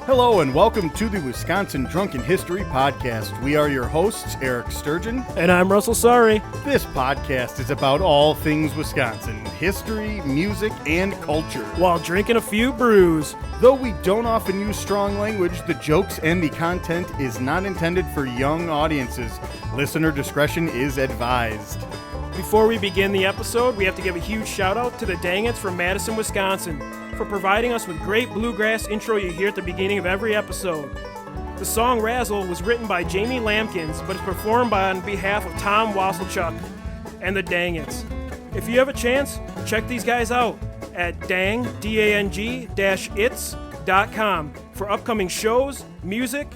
Hello and welcome to the Wisconsin Drunken History Podcast. We are your hosts, Eric Sturgeon. And I'm Russell Sorry. This podcast is about all things Wisconsin, history, music, and culture. While drinking a few brews. Though we don't often use strong language, the jokes and the content is not intended for young audiences. Listener discretion is advised. Before we begin the episode, we have to give a huge shout out to the Dangets from Madison, Wisconsin, for providing us with great bluegrass intro you hear at the beginning of every episode. The song Razzle was written by Jamie Lampkins, but is performed on behalf of Tom Wasselchuk and the Dangets. If you have a chance, check these guys out at dang-its.com for upcoming shows, music,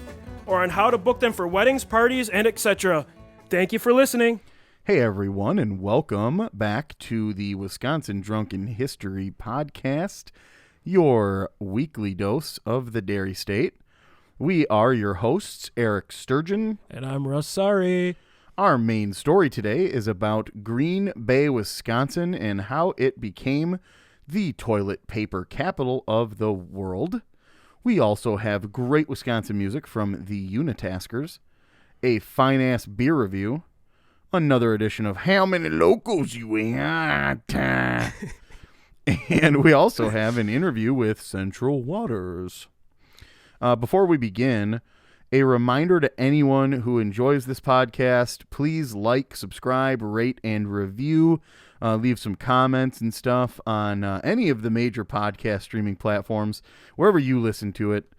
or on how to book them for weddings, parties, and etc. Thank you for listening. Hey everyone, and welcome back to the Wisconsin Drunken History Podcast, your weekly dose of the Dairy State. We are your hosts, Eric Sturgeon. And I'm Russ Sorry. Our main story today is about Green Bay, Wisconsin, and how it became the toilet paper capital of the world. We also have great Wisconsin music from the Unitaskers, a fine-ass beer review, another edition of How Many Locals You Got? And we also have an interview with Central Waters. Before we begin, a reminder to anyone who enjoys this podcast, please like, subscribe, rate, and review. Leave some comments and stuff on any of the major podcast streaming platforms, wherever you listen to it.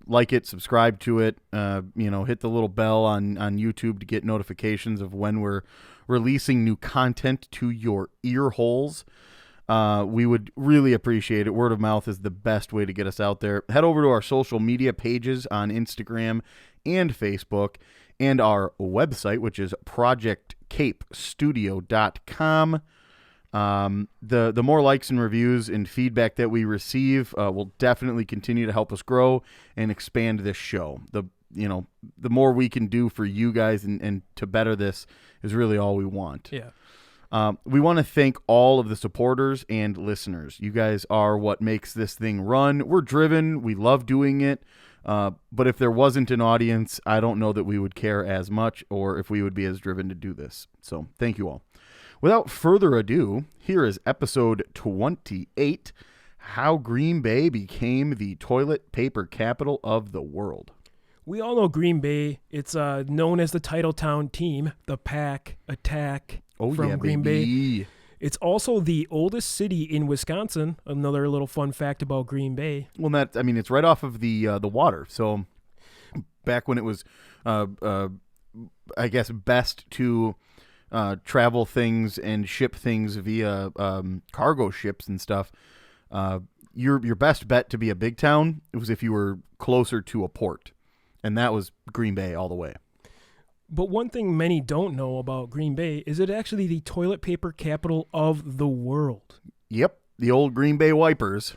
Like it, subscribe to it, hit the little bell on YouTube to get notifications of when we're releasing new content to your ear holes. We would really appreciate it. Word of mouth is the best way to get us out there. Head over to our social media pages on Instagram and Facebook and our website, which is projectcapestudio.com. The more likes and reviews and feedback that we receive will definitely continue to help us grow and expand this show. The more we can do for you guys and to better this is really all we want. Yeah. We want to thank all of the supporters and listeners. You guys are what makes this thing run. We're driven. We love doing it. But if there wasn't an audience, I don't know that we would care as much or if we would be as driven to do this. So thank you all. Without further ado, here is episode 28, How Green Bay Became the Toilet Paper Capital of the World. We all know Green Bay. It's known as the Titletown team, the Pack Attack from Green Bay. It's also the oldest city in Wisconsin. Another little fun fact about Green Bay. Well, it's right off of the water. So back when it was, I guess, best to travel things and ship things via cargo ships and stuff, your best bet to be a big town was if you were closer to a port, and that was Green Bay all the way. But one thing many don't know about Green Bay is it actually the toilet paper capital of the world. Yep, the old Green Bay Wipers.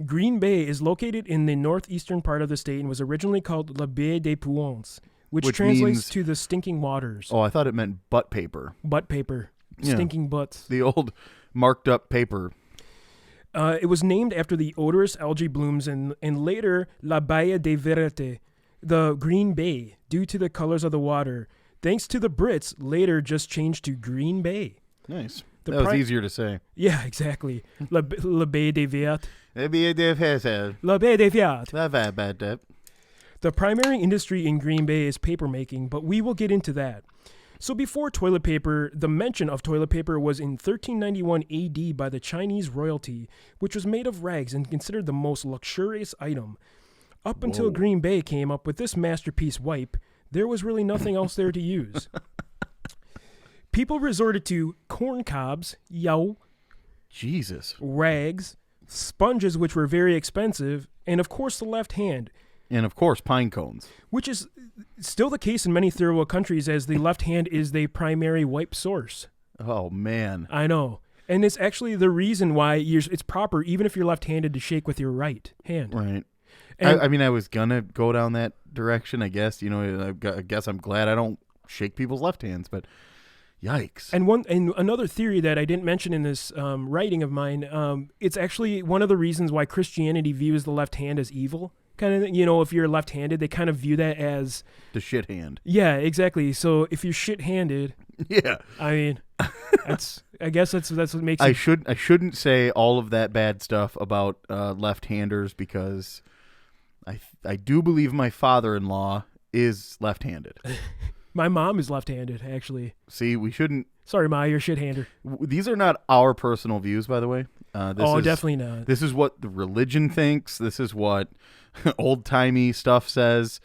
Green Bay is located in the northeastern part of the state and was originally called La Baie des Puants, which translates means, to the stinking waters. Oh, I thought it meant butt paper. Butt paper. Stinking butts. The old marked up paper. It was named after the odorous algae blooms and later La Baie des Vertes, the Green Bay, due to the colors of the water. Thanks to the Brits, later just changed to Green Bay. Nice. That was easier to say. Yeah, exactly. La Baie des Vertes. La Baie des Vertes. La Baie des Vertes. The primary industry in Green Bay is papermaking, but we will get into that. So before toilet paper, the mention of toilet paper was in 1391 AD by the Chinese royalty, which was made of rags and considered the most luxurious item. Up until Green Bay came up with this masterpiece wipe, there was really nothing else there to use. People resorted to corn cobs, Jesus, rags, sponges, which were very expensive, and of course the left hand. And of course pine cones. Which is still the case in many third world countries, as the left hand is the primary wipe source. Oh, man. I know. And it's actually the reason why it's proper, even if you're left-handed, to shake with your right hand. Right. And I was going to go down that direction, I guess. I guess I'm glad I don't shake people's left hands. But Yikes. And another theory that I didn't mention in this writing of mine, it's actually one of the reasons why Christianity views the left hand as evil. Kind of, if you're left-handed, they kind of view that as the shit hand. Yeah, exactly. So if you're shit-handed, yeah, I mean, I guess that's what makes. I shouldn't say all of that bad stuff about left-handers because I do believe my father-in-law is left-handed. My mom is left-handed, actually. See, we shouldn't. Sorry, Ma, you're shit-hander. These are not our personal views, by the way. Definitely not. This is what the religion thinks. This is what old-timey stuff says.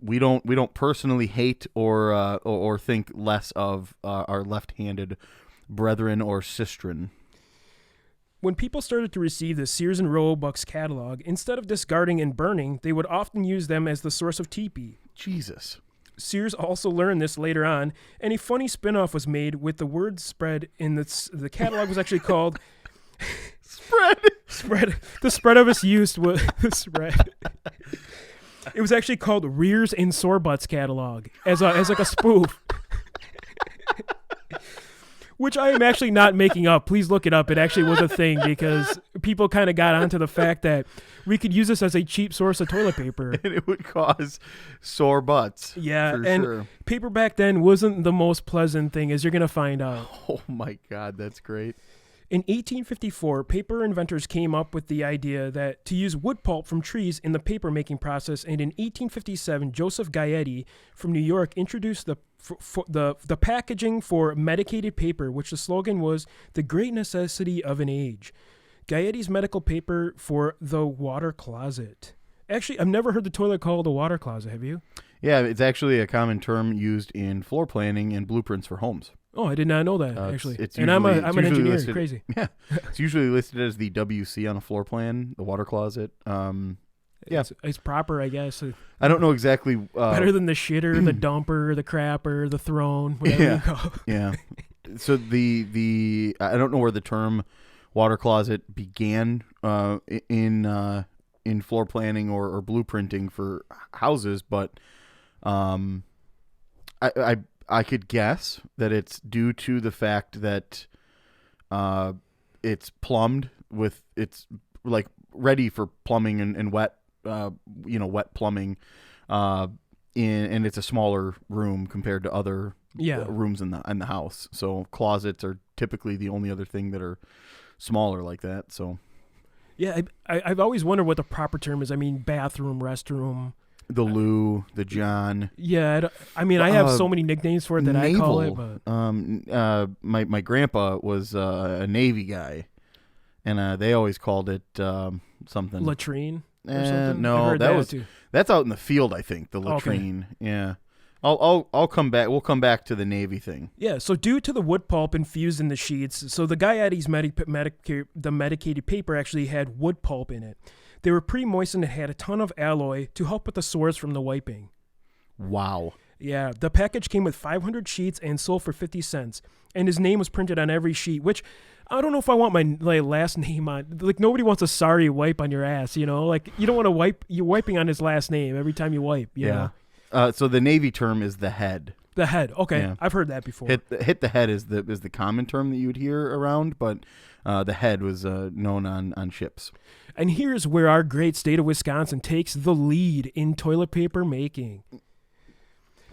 We don't personally hate or think less of our left-handed brethren or sistren. When people started to receive the Sears and Roebuck's catalog, instead of discarding and burning, they would often use them as the source of teepee. Jesus. Sears also learned this later on, and a funny spin-off was made with the word spread in the catalog was actually called Spread. The spread of its use was the spread. It was actually called Rears and Sore Butts catalog as like a spoof. Which I am actually not making up. Please look it up. It actually was a thing because people kind of got onto the fact that we could use this as a cheap source of toilet paper. And it would cause sore butts. Yeah, and sure. Paper back then wasn't the most pleasant thing, as you're going to find out. Oh my God, that's great. In 1854, paper inventors came up with the idea that to use wood pulp from trees in the paper making process, and in 1857, Joseph Gaetti from New York introduced the packaging for medicated paper, which the slogan was "the great necessity of an age." Gaetti's medical paper for the water closet. Actually, I've never heard the toilet called a water closet. Have you? Yeah, it's actually a common term used in floor planning and blueprints for homes. Oh, I did not know that, actually. I'm an engineer. Listed, crazy. Yeah. It's usually listed as the WC on a floor plan, the water closet. Yeah. It's proper, I guess. I don't know exactly. Better than the shitter, the dumper, the crapper, the throne, whatever you call it. Yeah. So I don't know where the term water closet began in floor planning or blueprinting for houses, but I could guess that it's due to the fact that it's plumbed with, it's like ready for plumbing and wet, wet plumbing, and it's a smaller room compared to other rooms in the house. So closets are typically the only other thing that are smaller like that. So yeah, I've always wondered what the proper term is. I mean, bathroom, restroom. The Lou, the John. Yeah, I have so many nicknames for it that naval. I call it. But my grandpa was a Navy guy, and they always called it something. Latrine or something. No, that's out in the field. I think the latrine. Okay. Yeah, I'll come back. We'll come back to the Navy thing. Yeah. So due to the wood pulp infused in the sheets, so the Gaetti's the medicated paper actually had wood pulp in it. They were pre-moistened and had a ton of alloy to help with the sores from the wiping. Wow. Yeah, the package came with 500 sheets and sold for 50 cents. And his name was printed on every sheet, which I don't know if I want my last name on. Like, nobody wants a sorry wipe on your ass, Like, you don't want to wipe. You're wiping on his last name every time you wipe, you know? So the Navy term is the head. The head. Okay, yeah. I've heard that before. Hit the head is the common term that you would hear around, but the head was known on ships. And here's where our great state of Wisconsin takes the lead in toilet paper making.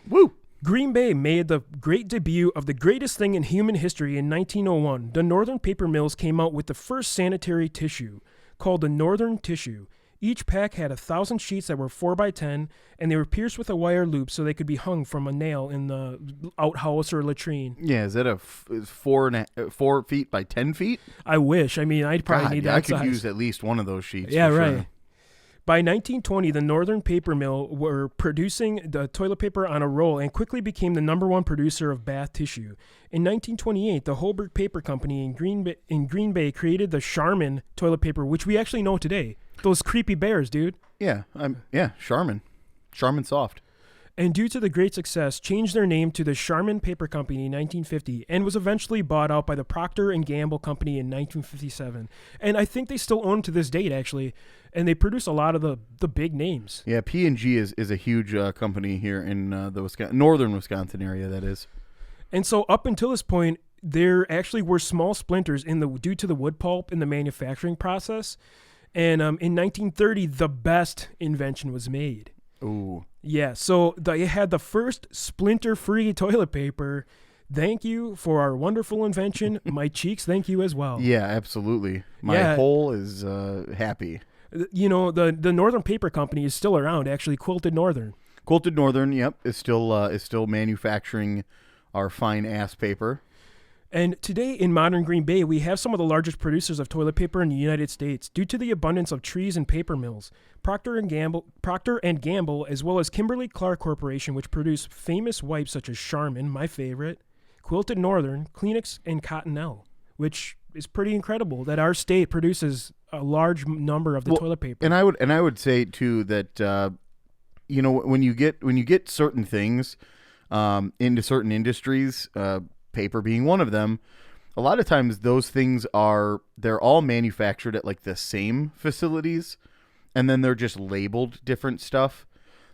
Woo! Green Bay made the great debut of the greatest thing in human history in 1901. The Northern Paper Mills came out with the first sanitary tissue, called the Northern Tissue. Each pack had 1,000 sheets that were 4x10, and they were pierced with a wire loop so they could be hung from a nail in the outhouse or latrine. Yeah, is that a 4 feet by 10 feet? I wish. I mean, I'd probably need that size. I could use at least one of those sheets. Yeah, right. Sure. By 1920, the Northern Paper Mill were producing the toilet paper on a roll and quickly became the #1 producer of bath tissue. In 1928, the Holberg Paper Company in Green Bay created the Charmin toilet paper, which we actually know today. Those creepy bears, dude. Yeah, Charmin. Charmin Soft. And due to the great success, changed their name to the Charmin Paper Company in 1950 and was eventually bought out by the Procter & Gamble Company in 1957. And I think they still own to this date, actually. And they produce a lot of the big names. Yeah, P&G is a huge company here in the northern Wisconsin area, that is. And so up until this point, there actually were small splinters due to the wood pulp in the manufacturing process. And in 1930, the best invention was made. Ooh. Yeah, so it had the first splinter-free toilet paper. Thank you for our wonderful invention. My cheeks thank you as well. Yeah, absolutely. My hole is happy. You know, the Northern Paper Company is still around, actually, Quilted Northern. Quilted Northern, yep, is still manufacturing our fine ass paper. And today in modern Green Bay, we have some of the largest producers of toilet paper in the United States due to the abundance of trees and paper mills. Procter and Gamble, as well as Kimberly-Clark Corporation, which produce famous wipes such as Charmin, my favorite, Quilted Northern, Kleenex, and Cottonelle, which is pretty incredible that our state produces a large number of the toilet paper. And I would say too that you know, when you get certain things into certain industries, paper being one of them, a lot of times those things they're all manufactured at like the same facilities, and then they're just labeled different stuff.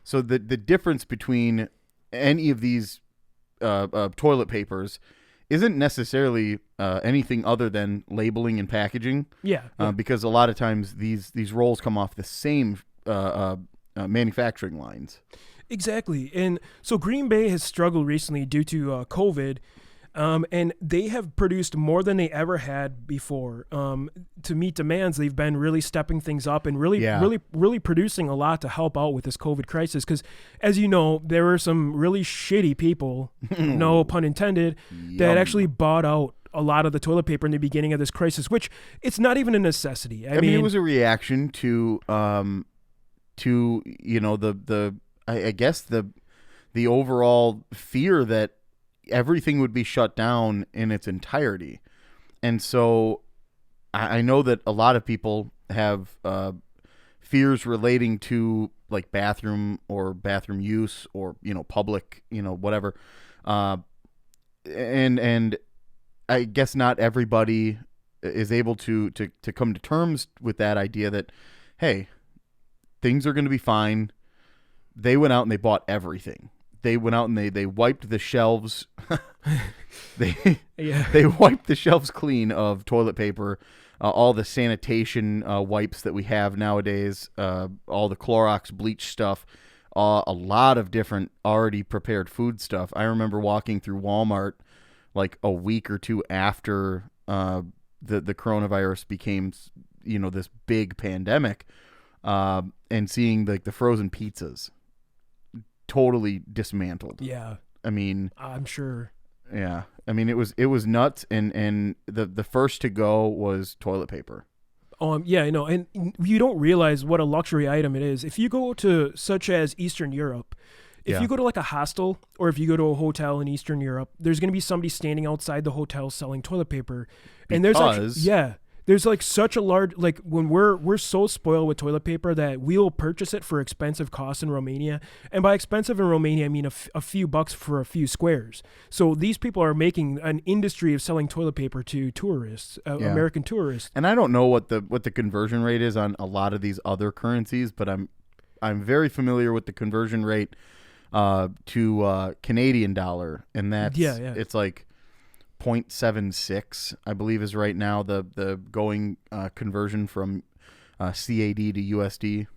So the difference between any of these toilet papers isn't necessarily anything other than labeling and packaging. Yeah. Because a lot of times these rolls come off the same manufacturing lines. Exactly. And so Green Bay has struggled recently due to COVID. And they have produced more than they ever had before. To meet demands, they've been really stepping things up and really producing a lot to help out with this COVID crisis. Because, as you know, there were some really shitty people, no pun intended, that actually bought out a lot of the toilet paper in the beginning of this crisis, which it's not even a necessity. I mean, it was a reaction to you know, I guess the overall fear that everything would be shut down in its entirety. And so I know that a lot of people have fears relating to like bathroom use or, you know, public, you know, whatever. And I guess not everybody is able to come to terms with that idea that, hey, things are going to be fine. They went out and they bought everything. They went out and they wiped the shelves. They wiped the shelves clean of toilet paper, all the sanitation wipes that we have nowadays, all the Clorox bleach stuff, a lot of different already prepared food stuff. I remember walking through Walmart like a week or two after the coronavirus became, you know, this big pandemic, and seeing like the frozen pizzas totally dismantled. Yeah. I mean, I'm sure. Yeah. I mean, it was nuts, and the first to go was toilet paper. Yeah, I know, and you don't realize what a luxury item it is. If you go to such as Eastern Europe, if you go to like a hostel or if you go to a hotel in Eastern Europe, there's going to be somebody standing outside the hotel selling toilet paper. And there's like such a large, like when we're so spoiled with toilet paper that we'll purchase it for expensive costs in Romania. And by expensive in Romania, I mean a few bucks for a few squares. So these people are making an industry of selling toilet paper to tourists, American tourists. And I don't know what the conversion rate is on a lot of these other currencies, but I'm very familiar with the conversion rate to Canadian dollar, and that's it's like 0.76, I believe, is right now the going conversion from CAD to USD.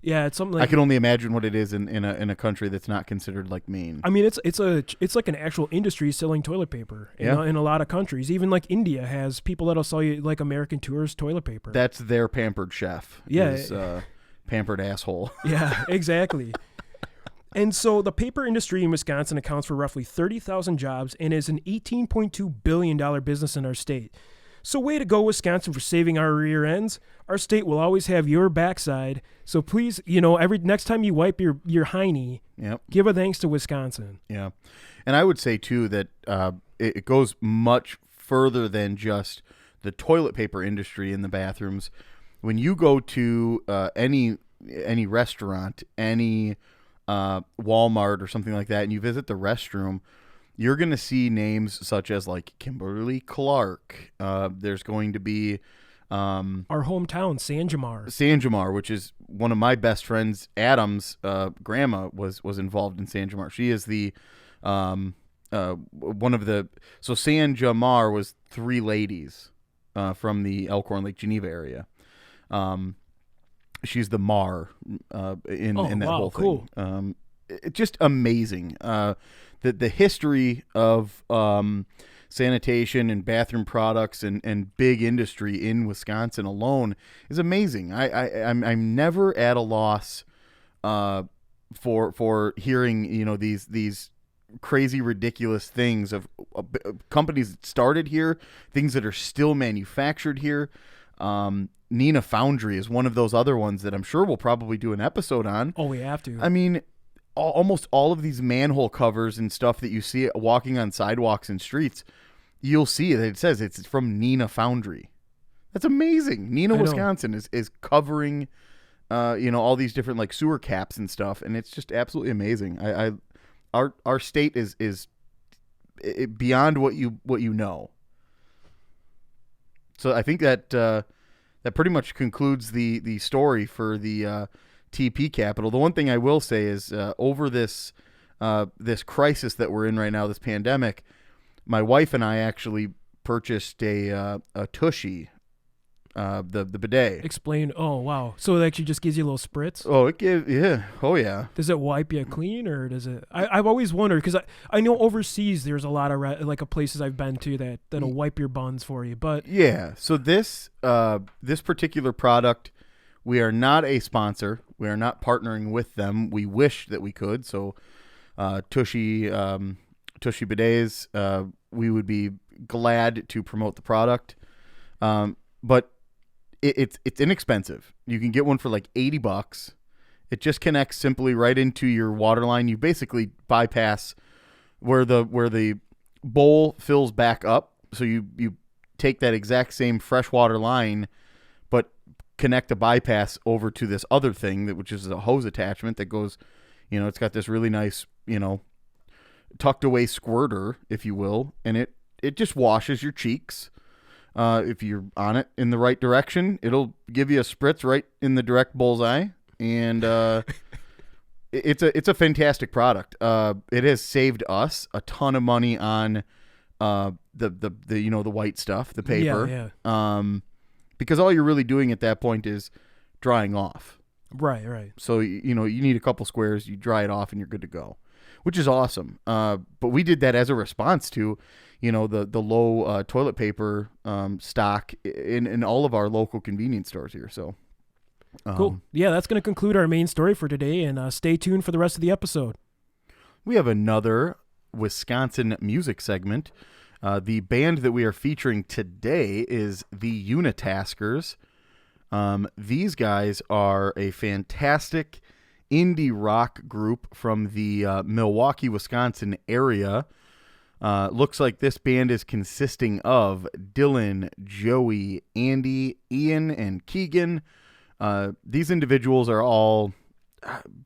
Yeah, it's something like, I can only imagine what it is in a country that's not considered like Maine. I mean, it's like an actual industry selling toilet paper in a lot of countries. Even like India has people that'll sell you like American tourist toilet paper. That's their pampered chef. Yeah, pampered asshole. Yeah, exactly. And so the paper industry in Wisconsin accounts for roughly 30,000 jobs and is an $18.2 billion business in our state. So way to go, Wisconsin, for saving our rear ends. Our state will always have your backside. So please, next time you wipe your hiney, give a thanks to Wisconsin. Yeah. And I would say, too, that it goes much further than just the toilet paper industry in the bathrooms. When you go to any restaurant, any Walmart or something like that, and you visit the restroom, you're going to see names such as like Kimberly-Clark. There's going to be our hometown, Sanjamar, which is one of my best friends. Adam's grandma was involved in Sanjamar. She is the one of the San Jamar was three ladies from the Elkhorn Lake Geneva area. She's the Mar in that whole thing. Cool. Just amazing. The history of sanitation and bathroom products and big industry in Wisconsin alone is amazing. I'm never at a loss for hearing these crazy ridiculous things of companies that started here, things that are still manufactured here. Nina Foundry is one of those other ones that I'm sure we'll probably do an episode on. Oh, we have to. I mean, almost all of these manhole covers and stuff that you see walking on sidewalks and streets, you'll see that it says it's from Nina Foundry. That's amazing. Neenah, Wisconsin is covering, all these different like sewer caps and stuff, and it's just absolutely amazing. Our state is beyond what you know. So I think that that pretty much concludes the story for the TP capital. The one thing I will say is over this crisis that we're in right now, this pandemic, my wife and I actually purchased a Tushy, the bidet. Explain. Oh, wow. So it actually just gives you a little spritz? Oh, Oh, yeah. Does it wipe you clean, or does it? I've always wondered, because I know overseas there's a lot of places I've been to that'll wipe your buns for you. But yeah, so this particular product, we are not a sponsor. We are not partnering with them. We wish that we could. So Tushy bidets, we would be glad to promote the product. But it's inexpensive. You can get one for like $80. It just connects simply right into your water line. You basically bypass where the bowl fills back up. So you take that exact same freshwater line, but connect a bypass over to this other thing which is a hose attachment that goes, it's got this really nice, tucked away squirter, if you will, and it just washes your cheeks. If you're on it in the right direction, it'll give you a spritz right in the direct bullseye, and it's a fantastic product. It has saved us a ton of money on the white stuff, the paper. Yeah. Because all you're really doing at that point is drying off. Right. So you need a couple squares, you dry it off, and you're good to go, which is awesome. But we did that as a response to the low toilet paper stock in all of our local convenience stores here. So cool. Yeah, that's going to conclude our main story for today, and stay tuned for the rest of the episode. We have another Wisconsin music segment. The band that we are featuring today is the Unitaskers. These guys are a fantastic indie rock group from the Milwaukee, Wisconsin area. Looks like this band is consisting of Dylan, Joey, Andy, Ian, and Keegan. These individuals are all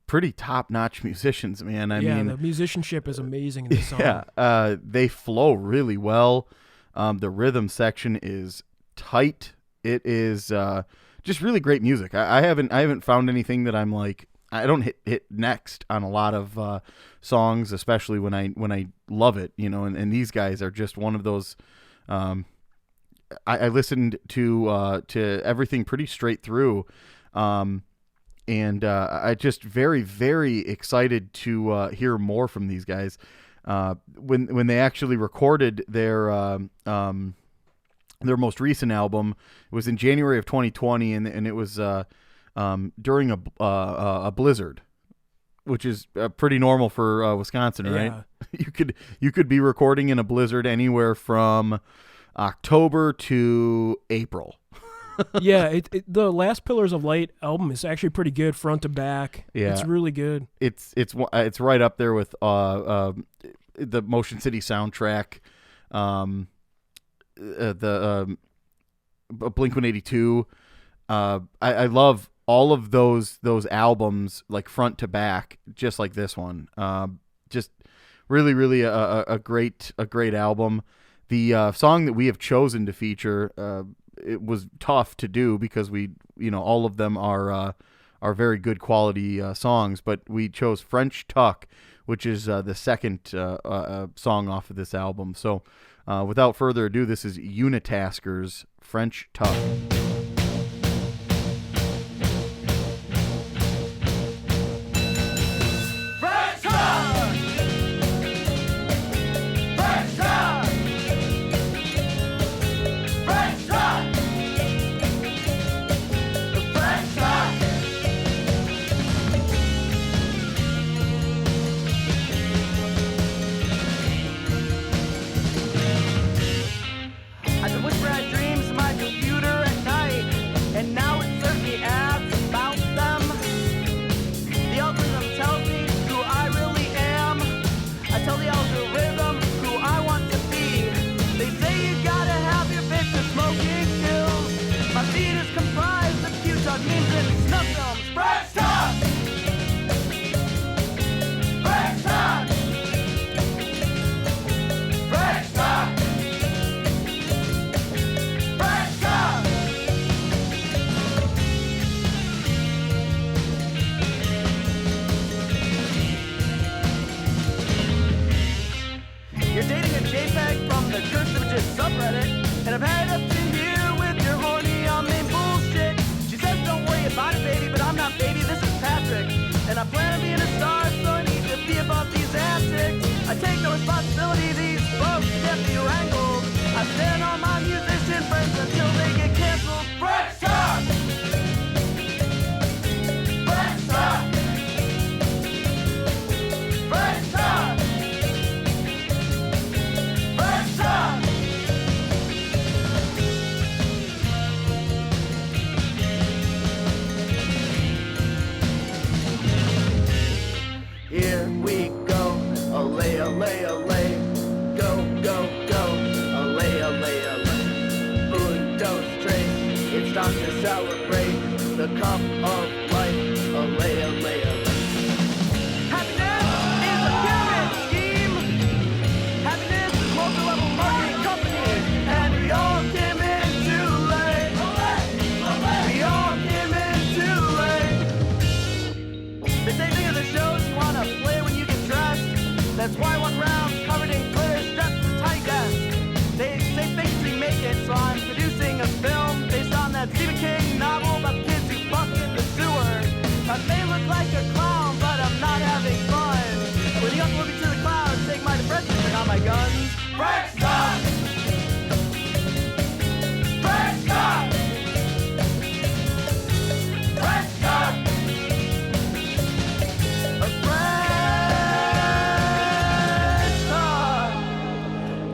pretty top-notch musicians, man. I mean, the musicianship is amazing in this song. Yeah, they flow really well. The rhythm section is tight. It is just really great music. I haven't found anything that I'm like, I don't hit next on a lot of songs, especially when I love it, and these guys are just one of those. I listened to everything pretty straight through, and I just very, very excited to hear more from these guys. When they actually recorded their most recent album, it was in January of 2020, and it was during a blizzard, which is pretty normal for Wisconsin, right? Yeah. You could be recording in a blizzard anywhere from October to April. Yeah, the Last Pillars of Light album is actually pretty good front to back. Yeah, it's really good. It's right up there with the Motion City soundtrack, the Blink-182. I love all of those albums, like front to back, just like this one. Just really, really a great album. The song that we have chosen to feature, it was tough to do because we, all of them are very good quality songs, but we chose French Tuck, which is the second song off of this album. So without further ado, this is Unitaskers, French Tough.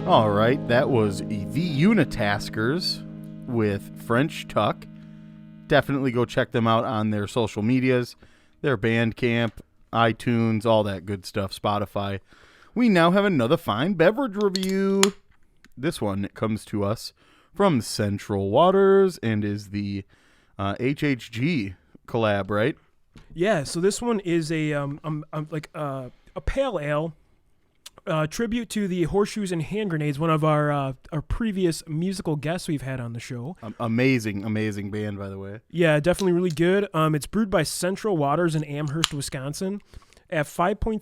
All right, that was the Unitaskers with French Tuck. Definitely go check them out on their social medias, their Bandcamp, iTunes, all that good stuff, Spotify. We now have another fine beverage review. This one comes to us from Central Waters and is the HHG collab, right? Yeah, so this one is a pale ale. Tribute to the Horseshoes and Hand Grenades, one of our previous musical guests we've had on the show. Amazing band, by the way. Yeah, definitely really good. It's brewed by Central Waters in Amherst, Wisconsin. At 5.3%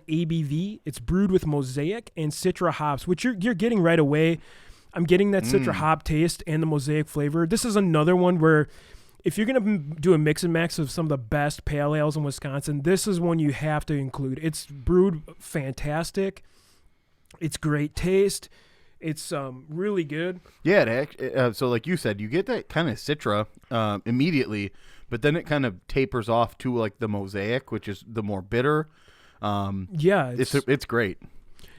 ABV, it's brewed with Mosaic and Citra hops, which you're getting right away. I'm getting that Citra hop taste and the Mosaic flavor. This is another one where if you're going to do a mix and match of some of the best pale ales in Wisconsin, this is one you have to include. It's brewed fantastic. It's great taste. It's really good. Yeah, so like you said, you get that kind of Citra immediately, but then it kind of tapers off to like the Mosaic, which is the more bitter. It's great.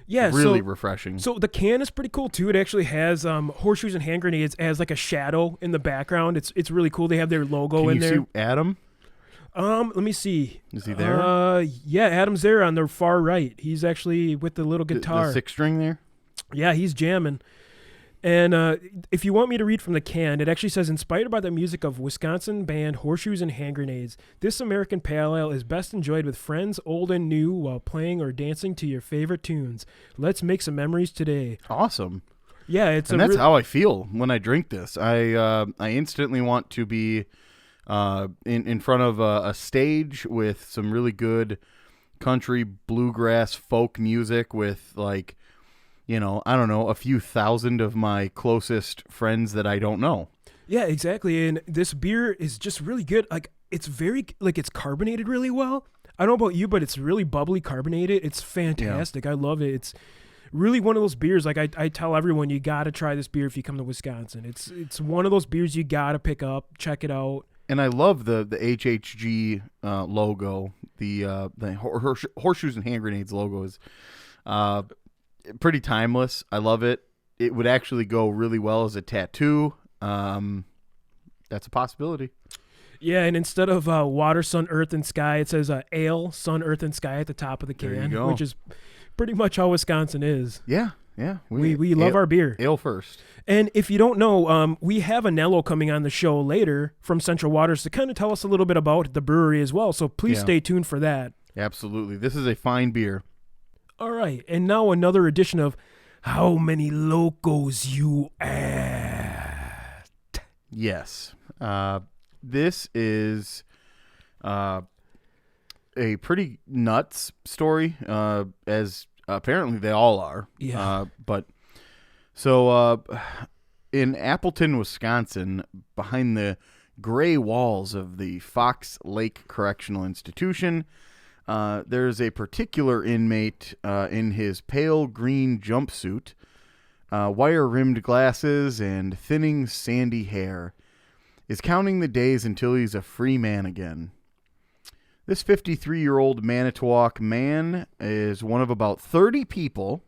Yeah, really refreshing. So the can is pretty cool too. It actually has Horseshoes and Hand Grenades as like a shadow in the background. It's really cool. They have their logo in there. Can you see Adam? Let me see. Is he there? Yeah, Adam's there on the far right. He's actually with the little guitar. The six string there? Yeah, he's jamming. And if you want me to read from the can, it actually says, inspired by the music of Wisconsin band Horseshoes and Hand Grenades, this American Pale Ale is best enjoyed with friends old and new while playing or dancing to your favorite tunes. Let's make some memories today. Awesome. Yeah, that's how I feel when I drink this. I instantly want to be in front of a stage with some really good country, bluegrass, folk music with like, I don't know, a few thousand of my closest friends that I don't know. Yeah, exactly. And this beer is just really good. Like it's very like it's carbonated really well. I don't know about you, but it's really bubbly carbonated. It's fantastic. I love it. It's really one of those beers. Like I tell everyone, you got to try this beer if you come to Wisconsin. It's one of those beers you got to pick up, check it out. And I love the HHG logo. The horseshoes and hand grenades logo is pretty timeless. I love it. It would actually go really well as a tattoo. That's a possibility. Yeah, and instead of water, sun, earth, and sky, it says ale, sun, earth, and sky at the top of the can, which is pretty much how Wisconsin is. Yeah. We love our beer. Ale first. And if you don't know, we have a Nello coming on the show later from Central Waters to kind of tell us a little bit about the brewery as well. So please stay tuned for that. Absolutely. This is a fine beer. All right. And now another edition of How Many Locos You At? Yes. This is a pretty nuts story, as apparently they all are. Yeah. So in Appleton, Wisconsin, behind the gray walls of the Fox Lake Correctional Institution, there's a particular inmate in his pale green jumpsuit, wire-rimmed glasses, and thinning sandy hair, is counting the days until he's a free man again. This 53-year-old Manitowoc man is one of about 30 people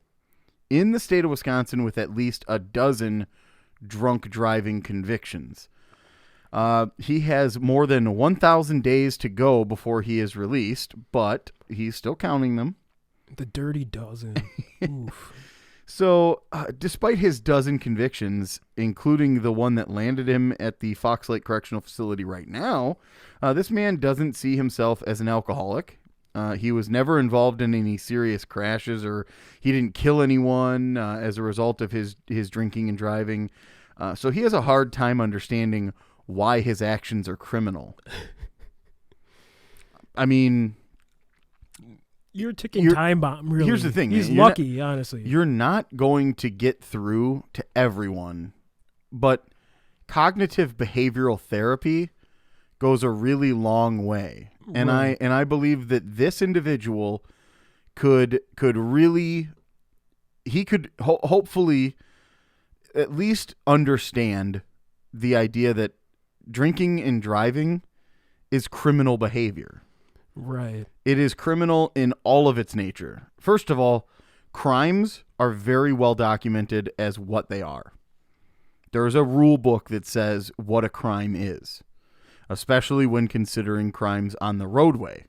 in the state of Wisconsin with at least a dozen drunk driving convictions. He has more than 1,000 days to go before he is released, but he's still counting them. The dirty dozen. Oof. So, despite his dozen convictions, including the one that landed him at the Fox Lake Correctional Facility right now, this man doesn't see himself as an alcoholic. He was never involved in any serious crashes, or he didn't kill anyone as a result of his drinking and driving. So he has a hard time understanding why his actions are criminal. I mean, you're a ticking time bomb, really. Here's the thing. He's lucky, honestly. You're not going to get through to everyone, but cognitive behavioral therapy goes a really long way. And Right. I believe that this individual could really, he could hopefully at least understand the idea that drinking and driving is criminal behavior. Right. It is criminal in all of its nature. First of all, crimes are very well documented as what they are. There is a rule book that says what a crime is, especially when considering crimes on the roadway.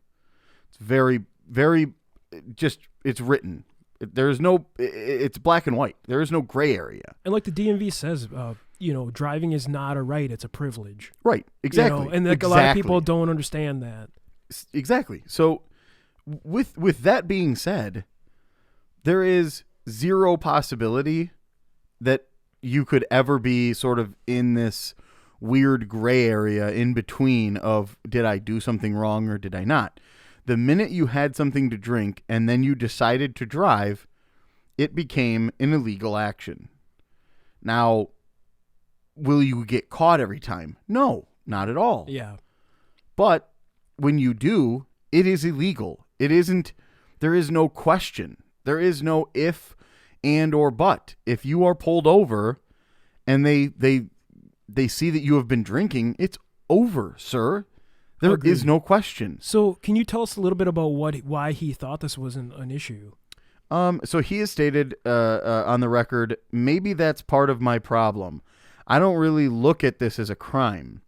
It's very, very, it's written. It's black and white. There is no gray area. And like the DMV says, driving is not a right, it's a privilege. Right, exactly. And like a lot of people don't understand that. Exactly. So with that being said, there is zero possibility that you could ever be sort of in this weird gray area in between of did I do something wrong or did I not? The minute you had something to drink and then you decided to drive, it became an illegal action. Now, will you get caught every time? No, not at all. Yeah. But when you do, it is illegal. It isn't, there is no question. There is no if and or but. If you are pulled over and they see that you have been drinking, it's over, sir. There Agreed. is no question. So can you tell us a little bit about why he thought this was an issue? So he has stated on the record, maybe that's part of my problem. I don't really look at this as a crime.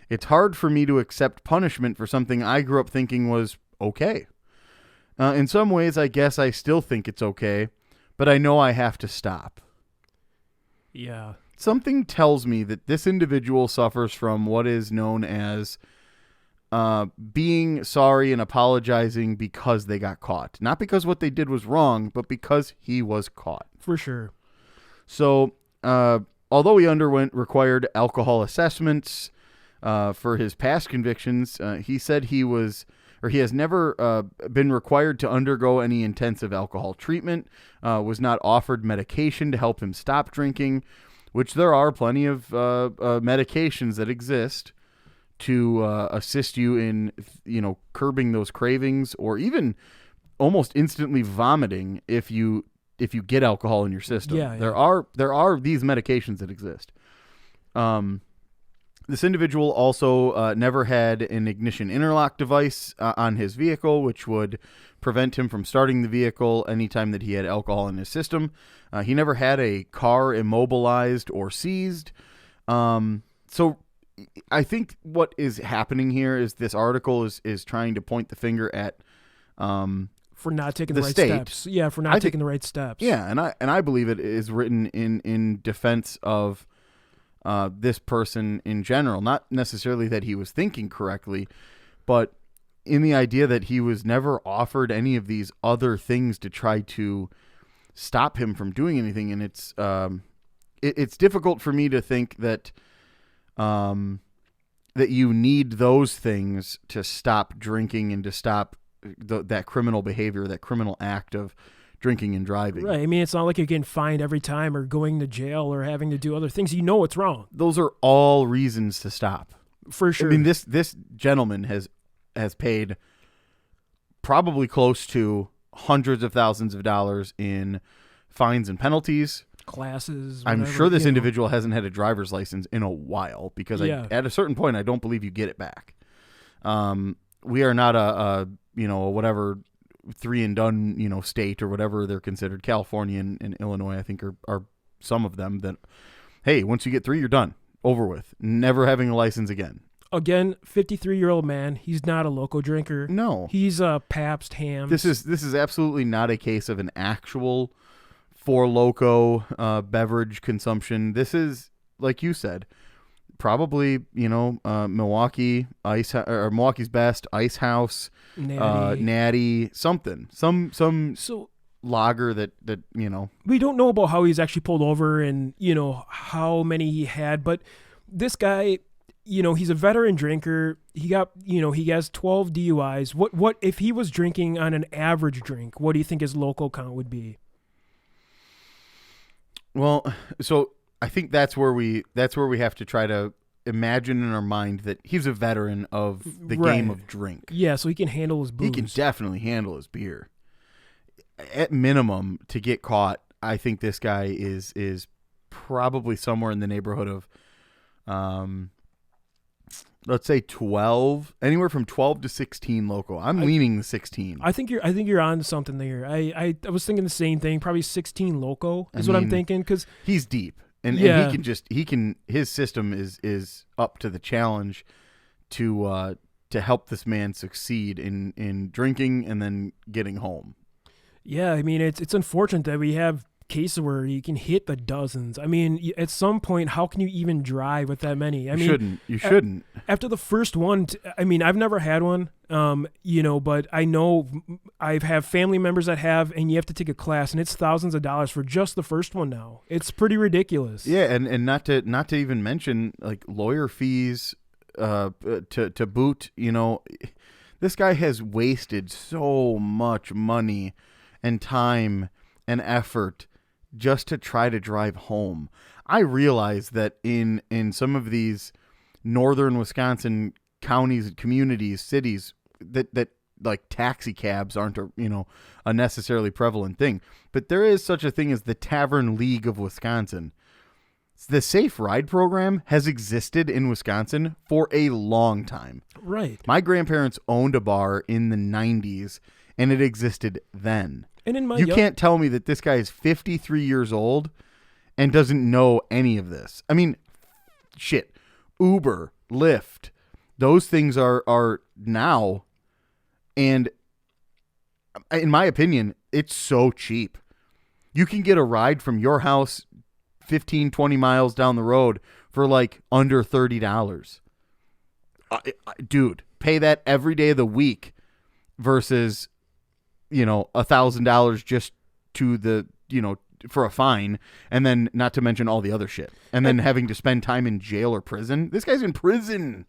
It's hard for me to accept punishment for something I grew up thinking was okay. In some ways, I guess I still think it's okay, but I know I have to stop. Yeah. Something tells me that this individual suffers from what is known as being sorry and apologizing because they got caught. Not because what they did was wrong, but because he was caught. For sure. So, although he underwent required alcohol assessments for his past convictions, he said he was, he has never been required to undergo any intensive alcohol treatment, was not offered medication to help him stop drinking, which there are plenty of medications that exist to assist you in, curbing those cravings, or even almost instantly vomiting if you get alcohol in your system. Yeah. There are these medications that exist. This individual also never had an ignition interlock device on his vehicle, which would prevent him from starting the vehicle anytime that he had alcohol in his system. He never had a car immobilized or seized. So I think what is happening here is this article is trying to point the finger at for not taking the right state. steps. Yeah, for not taking the right steps. Yeah, and I believe it is written in defense of this person in general, not necessarily that he was thinking correctly, but in the idea that he was never offered any of these other things to try to stop him from doing anything. And it's difficult for me to think that that you need those things to stop drinking and to stop that criminal behavior, that criminal act of drinking and driving. Right. I mean, it's not like you're getting fined every time or going to jail or having to do other things. You know it's wrong. Those are all reasons to stop. For sure. I mean, this gentleman has paid probably close to hundreds of thousands of dollars in fines and penalties. Classes. I'm whatever, sure this individual hasn't had a driver's license in a while, because at a certain point, I don't believe you get it back. We are not a whatever 3 and done, state or whatever they're considered. California and Illinois, I think, are some of them that, hey, once you get 3, you're done, over with, never having a license again. Again, 53-year-old man. He's not a loco drinker. No, he's a Pabst Ham. This is absolutely not a case of an actual Four Loko beverage consumption. This is, like you said, probably Milwaukee Ice or Milwaukee's Best Ice House, Natty, something, some lager that we don't know about how he's actually pulled over and how many he had, but this guy, he's a veteran drinker. He got he has 12 DUIs. What if he was drinking on an average drink? What do you think his local count would be? Well, so I think that's where we have to try to imagine in our mind that he's a veteran of the game of drink. Yeah, so he can handle his booze. He can definitely handle his beer. At minimum, to get caught, I think this guy is probably somewhere in the neighborhood of, let's say 12, anywhere from 12 to 16 loco. I'm leaning the 16. I think you're on to something there. I was thinking the same thing. Probably 16 loco is what I'm thinking, because he's deep, and his system is up to the challenge to help this man succeed in drinking and then getting home. Yeah, I mean, it's unfortunate that we have cases where you can hit the dozens. I mean, at some point, how can you even drive with that many? You shouldn't. After the first one, I've never had one, but I know I have family members that have, and you have to take a class, and it's thousands of dollars for just the first one now. It's pretty ridiculous. Yeah, and not to even mention like lawyer fees, to boot. This guy has wasted so much money and time and effort just to try to drive home. I realize that in some of these northern Wisconsin counties, communities, cities, that like taxi cabs aren't a necessarily prevalent thing, but there is such a thing as the Tavern League of Wisconsin. The Safe Ride program has existed in Wisconsin for a long time. Right. My grandparents owned a bar in the 90s, and it existed then. And you can't tell me that this guy is 53 years old and doesn't know any of this. I mean, shit. Uber, Lyft, those things are now, and in my opinion, it's so cheap. You can get a ride from your house 15, 20 miles down the road for like under $30. Dude, pay that every day of the week versus $1,000 just to the, for a fine, and then not to mention all the other shit, and then having to spend time in jail or prison. This guy's in prison.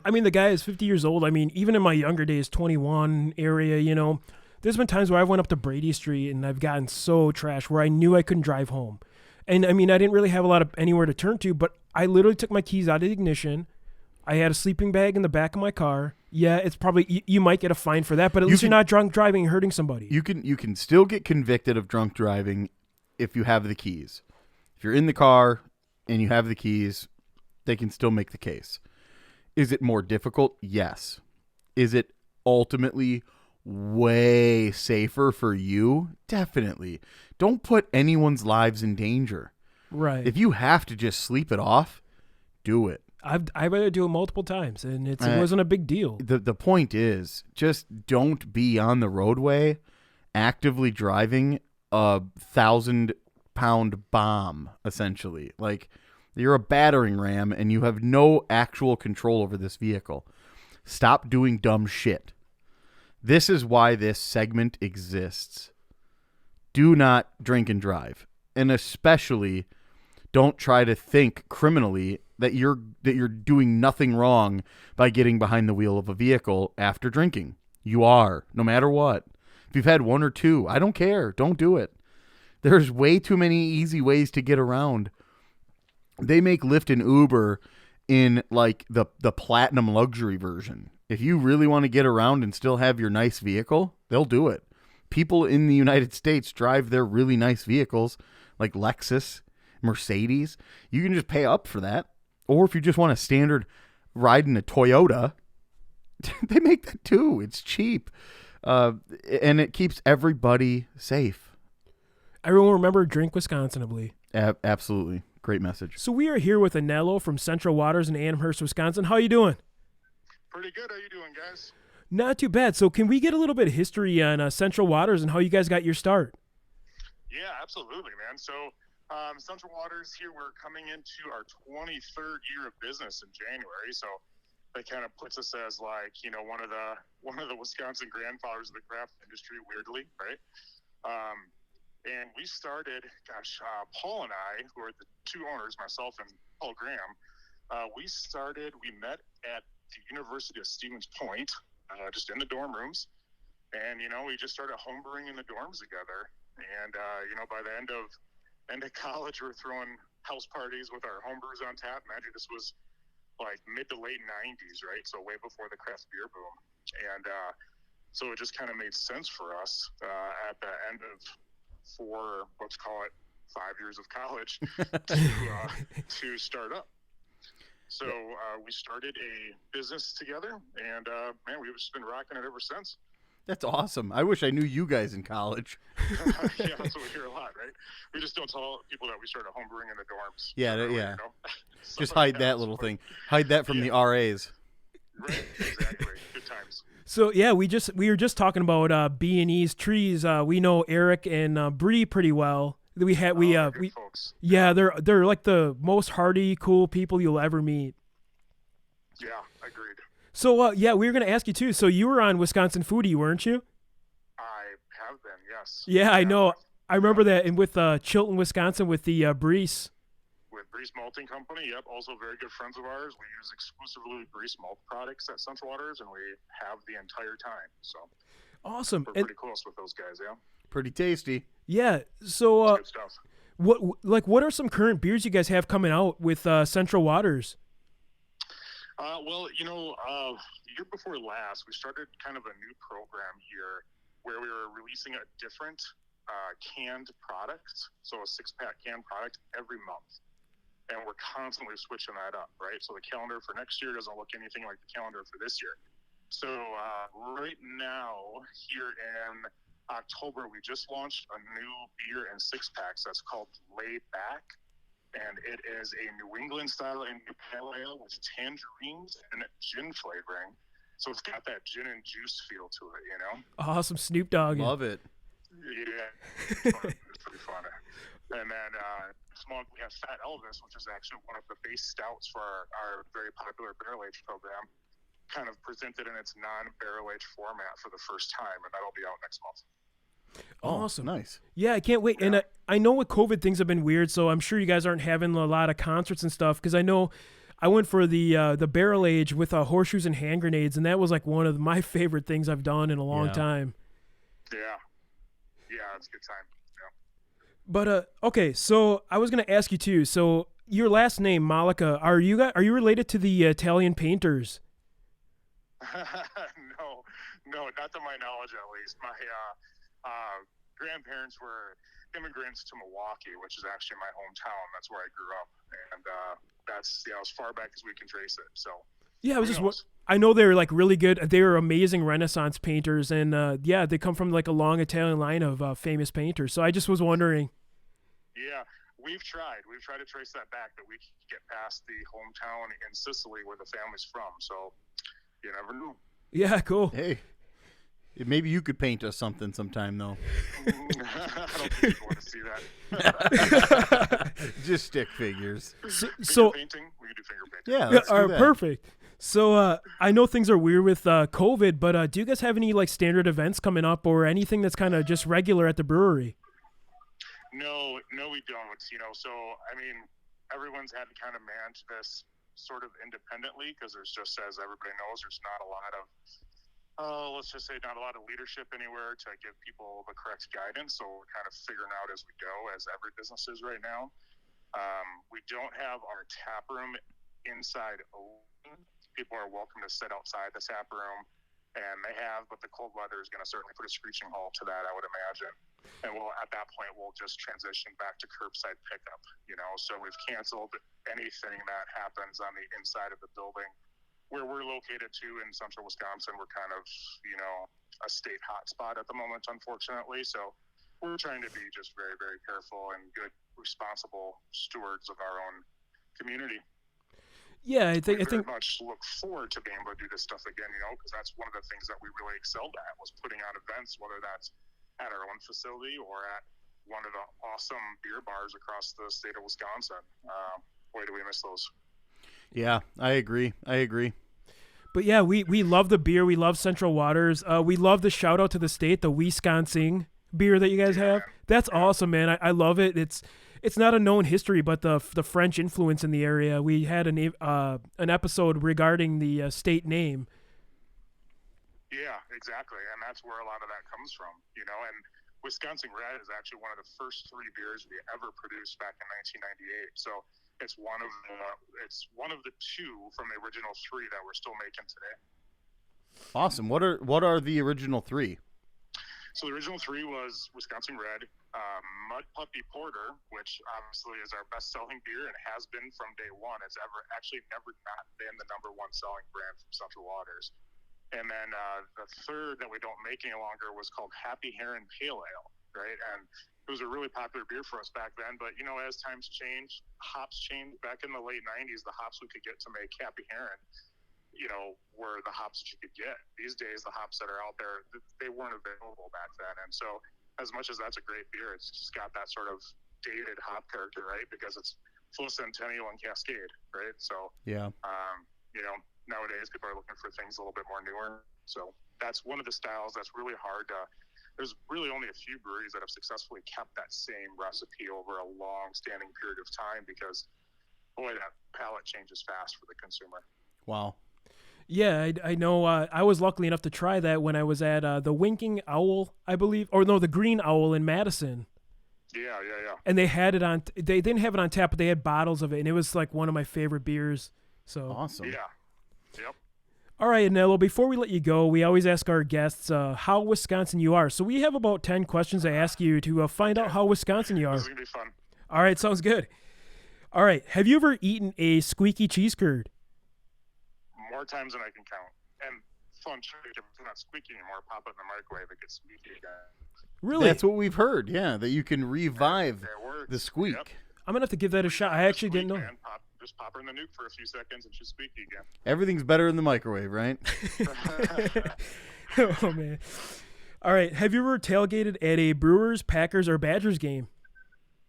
I mean, the guy is 50 years old. I mean, even in my younger days, 21 area, there's been times where I went up to Brady Street and I've gotten so trashed where I knew I couldn't drive home. And I mean, I didn't really have a lot of anywhere to turn to, but I literally took my keys out of the ignition. I had a sleeping bag in the back of my car. Yeah, it's probably you might get a fine for that, but at least you're not drunk driving and hurting somebody. You can still get convicted of drunk driving if you have the keys. If you're in the car and you have the keys, they can still make the case. Is it more difficult? Yes. Is it ultimately way safer for you? Definitely. Don't put anyone's lives in danger. Right. If you have to just sleep it off, do it. I've had to do it multiple times, and it wasn't a big deal. The point is, just don't be on the roadway actively driving a 1,000-pound bomb, essentially. Like, you're a battering ram, and you have no actual control over this vehicle. Stop doing dumb shit. This is why this segment exists. Do not drink and drive. And especially, don't try to think criminally that you're doing nothing wrong by getting behind the wheel of a vehicle after drinking. You are, no matter what. If you've had one or two, I don't care. Don't do it. There's way too many easy ways to get around. They make Lyft and Uber in like the platinum luxury version. If you really want to get around and still have your nice vehicle, they'll do it. People in the United States drive their really nice vehicles like Lexus, Mercedes. You can just pay up for that. Or if you just want a standard ride in a Toyota, they make that too. It's cheap. And it keeps everybody safe. Everyone remember Drink Wisconsinably. Absolutely. Great message. So we are here with Anello from Central Waters in Amherst, Wisconsin. How you doing? Pretty good. How you doing, guys? Not too bad. So can we get a little bit of history on Central Waters and how you guys got your start? Yeah, absolutely, man. So Central Waters here, we're coming into our 23rd year of business in January. So that kind of puts us as like, one of the Wisconsin grandfathers of the craft industry, weirdly, right? And we started, Paul and I, who are the two owners, myself and Paul Graham, we met at the University of Stevens Point, just in the dorm rooms. And, we just started homebrewing in the dorms together. And, by the end of college, we're throwing house parties with our homebrews on tap. Imagine this was like mid to late 90s, right? So way before the craft beer boom. And so it just kind of made sense for us at the end of 5 years of college to start up. So we started a business together, and man, we've just been rocking it ever since. That's awesome. I wish I knew you guys in college. Yeah, that's what we hear a lot, right? We just don't tell people that we started homebrewing in the dorms. Yeah, really, yeah. Just hide that little thing. Hide that from the RAs. Right, exactly. Good times. So yeah, we were just talking about B&E's trees. We know Eric and Bree pretty well. Folks. Yeah, they're like the most hearty, cool people you'll ever meet. Yeah, agreed. So yeah, we were gonna ask you too. So you were on Wisconsin Foodie, weren't you? I have been, yes. Yeah, I know. I remember that, and with Chilton, Wisconsin, with the Brees. With Brees Malting Company, yep. Also very good friends of ours. We use exclusively Brees malt products at Central Waters, and we have the entire time. So awesome. We're pretty close with those guys, yeah. Pretty tasty. Yeah. So good stuff. What are some current beers you guys have coming out with Central Waters? Well, the year before last, we started kind of a new program here where we were releasing a different canned product, so a 6-pack canned product every month. And we're constantly switching that up, right? So the calendar for next year doesn't look anything like the calendar for this year. So right now, here in October, we just launched a new beer in 6-packs that's called Laid Back. And it is a New England style Indian pale ale with tangerines and gin flavoring. So it's got that gin and juice feel to it, Awesome. Snoop Dogg. Love it. Yeah, it's pretty fun. And then this month we have Fat Elvis, which is actually one of the base stouts for our very popular barrel age program, kind of presented in its non-barrel age format for the first time, and that'll be out next month. Awesome. Nice. Yeah, I can't wait. Yeah. And I know with COVID things have been weird, so I'm sure you guys aren't having a lot of concerts and stuff, because I know I went for the barrel age with horseshoes and hand grenades, and that was like one of my favorite things I've done in a long time. Yeah, it's a good time. Yeah. But okay, so I was gonna ask you too. So your last name, Malika, are you related to the Italian painters? No, not to my knowledge at least. My grandparents were immigrants to Milwaukee, which is actually my hometown. That's where I grew up, and that's as far back as we can trace it. So yeah, I know they're like really good. They were amazing Renaissance painters, and they come from like a long Italian line of famous painters. So I just was wondering. Yeah, we've tried to trace that back, but we can't get past the hometown in Sicily where the family's from. So you never know. Yeah, cool. Hey. Maybe you could paint us something sometime, though. I don't think you want to see that. Just stick figures. So painting? We can do finger painting. Yeah, let's do that. Perfect. So I know things are weird with COVID, but do you guys have any like standard events coming up or anything that's kind of just regular at the brewery? No, we don't. So I mean, everyone's had to kind of manage this sort of independently because there's just, as everybody knows, there's not a lot of let's just say not a lot of leadership anywhere to give people the correct guidance. So we're kind of figuring out as we go, as every business is right now. We don't have our tap room inside open. People are welcome to sit outside the tap room, and they have, but the cold weather is going to certainly put a screeching halt to that, I would imagine. And at that point, we'll just transition back to curbside pickup, So we've canceled anything that happens on the inside of the building. Where we're located too in central Wisconsin, we're kind of, a state hotspot at the moment, unfortunately. So we're trying to be just very, very careful and good, responsible stewards of our own community. Yeah, I think very much look forward to being able to do this stuff again, because that's one of the things that we really excelled at was putting on events, whether that's at our own facility or at one of the awesome beer bars across the state of Wisconsin. Boy, do we miss those. Yeah, I agree. But yeah, we love the beer. We love Central Waters. We love the shout out to the state, the Wisconsin beer that you guys have. That's awesome, man. I love it. It's not a known history, but the French influence in the area. We had an episode regarding the state name. Yeah, exactly, and that's where a lot of that comes from, And Wisconsin Red is actually one of the first 3 beers we ever produced back in 1998. So. It's one of the 2 from the original 3 that we're still making today. Awesome. What are the original 3? So the original 3 was Wisconsin Red, Mud Puppy Porter, which obviously is our best-selling beer and has been from day one. It's never not been the #1 selling brand from Central Waters. And then the 3rd that we don't make any longer was called Happy Heron Pale Ale, right? And it was a really popular beer for us back then, but as times change, hops changed. Back in the late 90s, the hops we could get to make Happy Heron, were the hops that you could get. These days, the hops that are out there, they weren't available back then. And so as much as that's a great beer, it's just got that sort of dated hop character, right? Because it's full Centennial and Cascade, right? So, yeah. Nowadays people are looking for things a little bit more newer. So that's one of the styles that's really hard to, there's really only a few breweries that have successfully kept that same recipe over a long-standing period of time because, boy, that palate changes fast for the consumer. Wow. Yeah, I know. I was lucky enough to try that when I was at the Winking Owl, I believe, or no, the Green Owl in Madison. Yeah. And they had it on. They didn't have it on tap, but they had bottles of it, and it was like one of my favorite beers. So awesome. Yeah. Yep. All right, Anello, before we let you go, we always ask our guests how Wisconsin you are. So we have about 10 questions I ask you to find out how Wisconsin you are. This is going to be fun. All right, sounds good. All right, have you ever eaten a squeaky cheese curd? More times than I can count. And fun trick, if it's not squeaky anymore, pop it in the microwave, it gets squeaky again. Really? That's what we've heard, yeah, that you can revive the squeak. Yep. I'm going to have to give that a shot. I actually didn't know. Man, just pop her in the nuke for a few seconds and she's squeaky again. Everything's better in the microwave, right? Oh, man. All right. Have you ever tailgated at a Brewers, Packers, or Badgers game?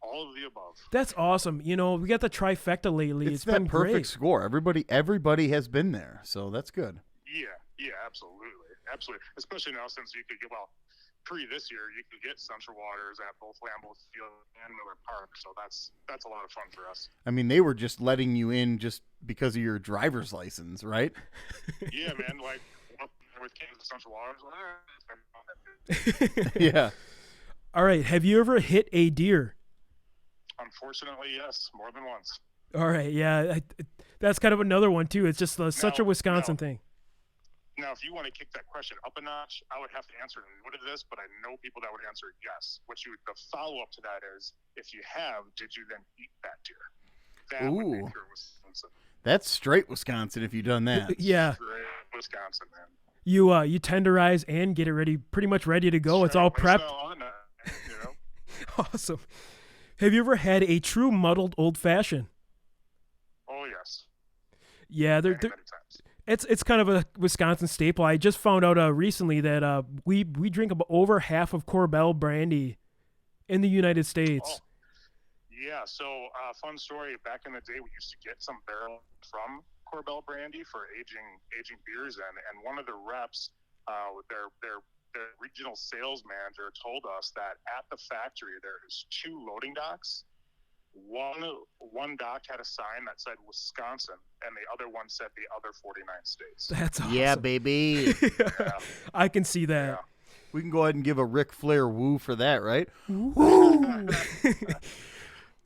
All of the above. That's awesome. We got the trifecta lately. It's been that perfect great. score. Everybody has been there, so that's good. Yeah, absolutely. Especially now since you could get, pre this year, you could get Central Waters at both Lambeau Field and Miller Park. So that's a lot of fun for us. I mean, they were just letting you in just because of your driver's license, right? Yeah, man. Like up with Kansas Central Waters. Yeah. All right. Have you ever hit a deer? Unfortunately, yes, more than once. All right. Yeah. That's kind of another one, too. It's just such a Wisconsin thing. Now, if you want to kick that question up a notch, I would have to answer no to this, but I know people that would answer yes. The follow-up to that is, if you have, did you then eat that deer? That would be pure Wisconsin. That's straight Wisconsin if you've done that. Yeah. Straight Wisconsin, man. You tenderize and get it pretty much ready to go. It's all prepped. Awesome. Have you ever had a true muddled old-fashioned? Oh, yes. Yeah, many times. It's kind of a Wisconsin staple. I just found out recently that we drink about over half of Korbel brandy in the United States. Oh. Yeah, so fun story. Back in the day, we used to get some barrel from Korbel brandy for aging beers in, and one of the reps, their regional sales manager, told us that at the factory there is 2 loading docks. One dock had a sign that said Wisconsin, and the other one said the other 49 states. That's awesome. Yeah, baby. Yeah. I can see that. Yeah. We can go ahead and give a Ric Flair woo for that, right?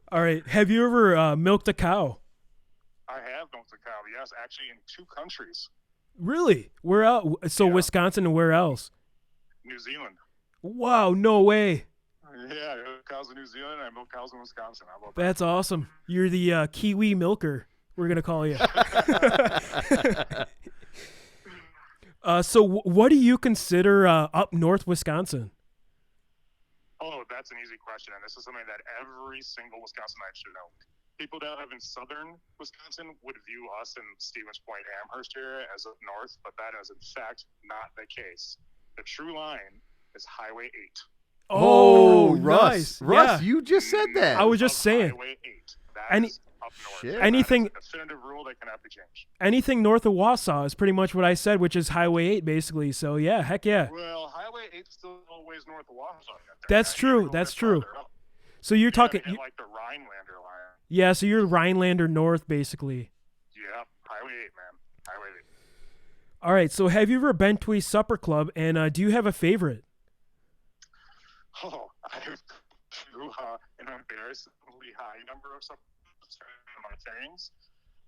All right. Have you ever milked a cow? I have milked a cow, yes, actually in 2 countries. Really? Where else? So Wisconsin and where else? New Zealand. Wow, no way. Yeah, I milk cows in New Zealand, I milk cows in Wisconsin. How about That's awesome. You're the Kiwi milker, we're going to call you. So what do you consider up north Wisconsin? Oh, that's an easy question, and this is something that every single Wisconsinite should know. People that live in southern Wisconsin would view us in Stevens Point, Amherst area as up north, but that is in fact not the case. The true line is Highway 8. Oh, Russ. nice. Russ, Yeah. you just said that. I was just saying. Highway 8. That is up north. Shit. Anything, that is a definitive rule that cannot be changed. anything north of Wausau is pretty much what I said, which is Highway 8 basically. So yeah, heck yeah. Well, Highway 8 is still a ways north of Wausau. That's true. That's true. So you're talking like the Rhinelander line. Yeah, so you're Rhinelander north basically. Yeah, Highway 8, man. Highway 8. All right, so have you ever been to a supper club, and do you have a favorite? Oh, I have an embarrassingly high number of supper clubs in my things.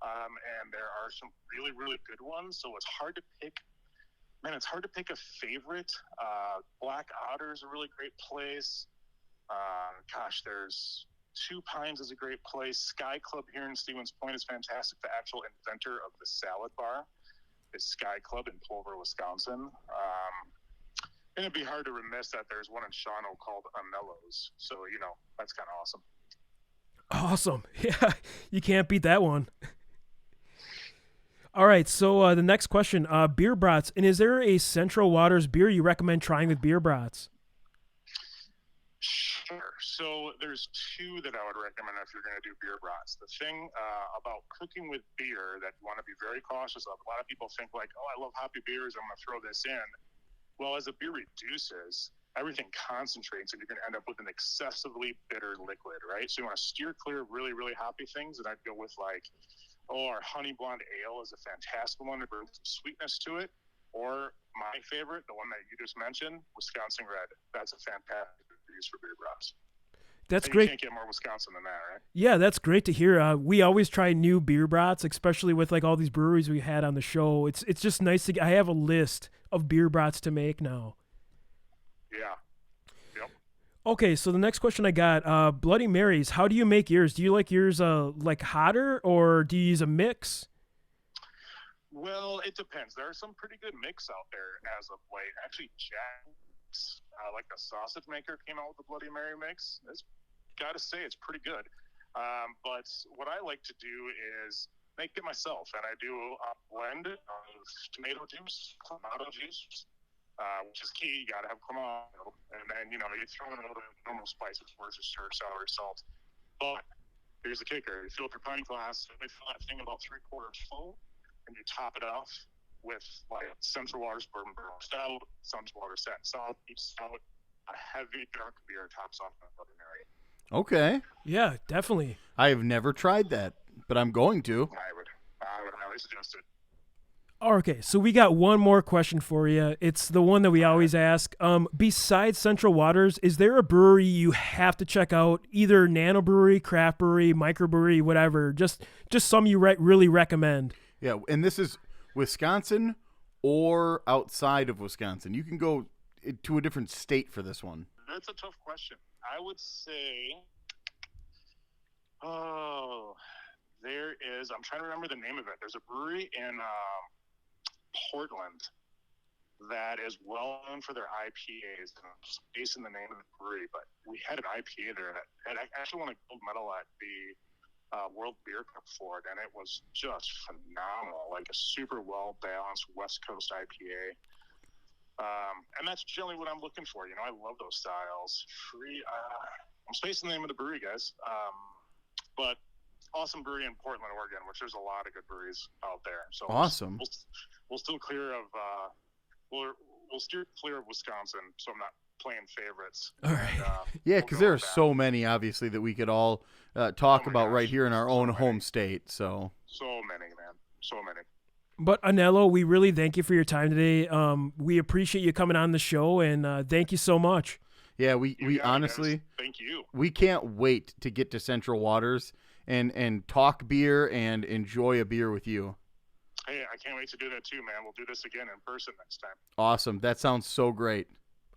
And there are some really, really good ones. So it's hard to pick. Man, it's hard to pick a favorite. Black Otter is a really great place. There's Two Pines is a great place. Sky Club here in Stevens Point is fantastic. The actual inventor of the salad bar is Sky Club in Plover, Wisconsin. And it'd be hard to remiss that there's one in Shawano called Amello's. So, that's kind of awesome. Awesome. Yeah, you can't beat that one. All right, so the next question, beer brats. And is there a Central Waters beer you recommend trying with beer brats? Sure. So there's 2 that I would recommend if you're going to do beer brats. The thing about cooking with beer that you want to be very cautious of, a lot of people think like, oh, I love hoppy beers, I'm going to throw this in. Well, as a beer reduces, everything concentrates and you're going to end up with an excessively bitter liquid, right? So you want to steer clear of really, really hoppy things. And I'd go with our honey blonde ale is a fantastic one to bring some sweetness to it. Or my favorite, the one that you just mentioned, Wisconsin Red. That's a fantastic use for beer brats. That's and great. You can't get more Wisconsin than that, right? Yeah, that's great to hear. We always try new beer brats, especially with all these breweries we had on the show. It's just nice to. I have a list of beer brats to make now. Yeah. Yep. Okay, so the next question I got, Bloody Marys. How do you make yours? Do you like yours hotter, or do you use a mix? Well, it depends. There are some pretty good mix out there as of late. Actually, Jack's, like the sausage maker, came out with the Bloody Mary mix. Got to say, it's pretty good. But what I like to do is make it myself, and I do a blend of tomato juice, clamato juice, which is key. You got to have clamato, and then you throw in a little bit of normal spices, Worcestershire, celery, salt. But here's the kicker: you fill up your pint glass, fill that thing about 3/4 full, and you top it off with Central Waters bourbon barrel stout, Central Waters satin salt, peach stout, heavy dark beer tops off an ordinary. Okay. Yeah, definitely. I have never tried that, but I'm going to. I would highly suggest it. Okay, so we got one more question for you. It's the one that we always ask. Besides Central Waters, is there a brewery you have to check out? Either nano brewery, craft brewery, microbrewery, whatever. Just some you really recommend. Yeah, and this is Wisconsin or outside of Wisconsin. You can go to a different state for this one. That's a tough question. I would say, there is. I'm trying to remember the name of it. There's a brewery in Portland that is well known for their IPAs. And I'm spacing the name of the brewery, but we had an IPA there that I actually won a gold medal at the World Beer Cup for it, and it was just phenomenal. Like a super well balanced West Coast IPA. And that's generally what I'm looking for. I love those styles. I'm spacing the name of the brewery, guys. But awesome brewery in Portland, Oregon, which there's a lot of good breweries out there. So awesome. We'll steer clear of Wisconsin, so I'm not playing favorites. All right. Yeah, because there are so many, obviously, that we could all talk about right here in our own home state. So many, man. So many. But Anello, we really thank you for your time today. We appreciate you coming on the show, and thank you so much. Yeah, we honestly, thank you. We can't wait to get to Central Waters and talk beer and enjoy a beer with you. Hey, I can't wait to do that too, man. We'll do this again in person next time. Awesome. That sounds so great.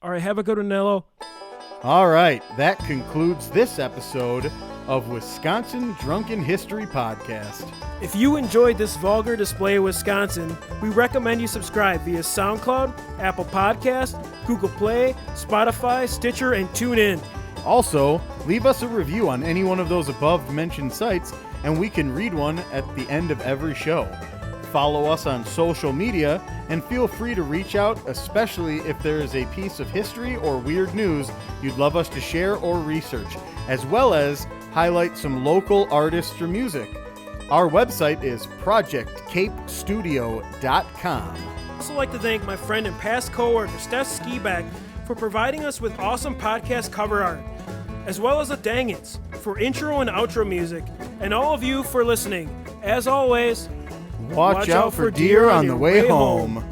All right, have a good one, Anello. All right, that concludes this episode of Wisconsin Drunken History Podcast. If you enjoyed this vulgar display of Wisconsin, we recommend you subscribe via SoundCloud, Apple Podcast, Google Play, Spotify, Stitcher, and TuneIn. Also, leave us a review on any one of those above-mentioned sites, and we can read one at the end of every show. Follow us on social media, and feel free to reach out, especially if there is a piece of history or weird news you'd love us to share or research, as well as highlight some local artists or music. Our website is projectcapestudio.com. I'd also like to thank my friend and past coworker, Steph Skiback, for providing us with awesome podcast cover art, as well as the Dangits for intro and outro music, and all of you for listening. As always, watch out for deer on the way home.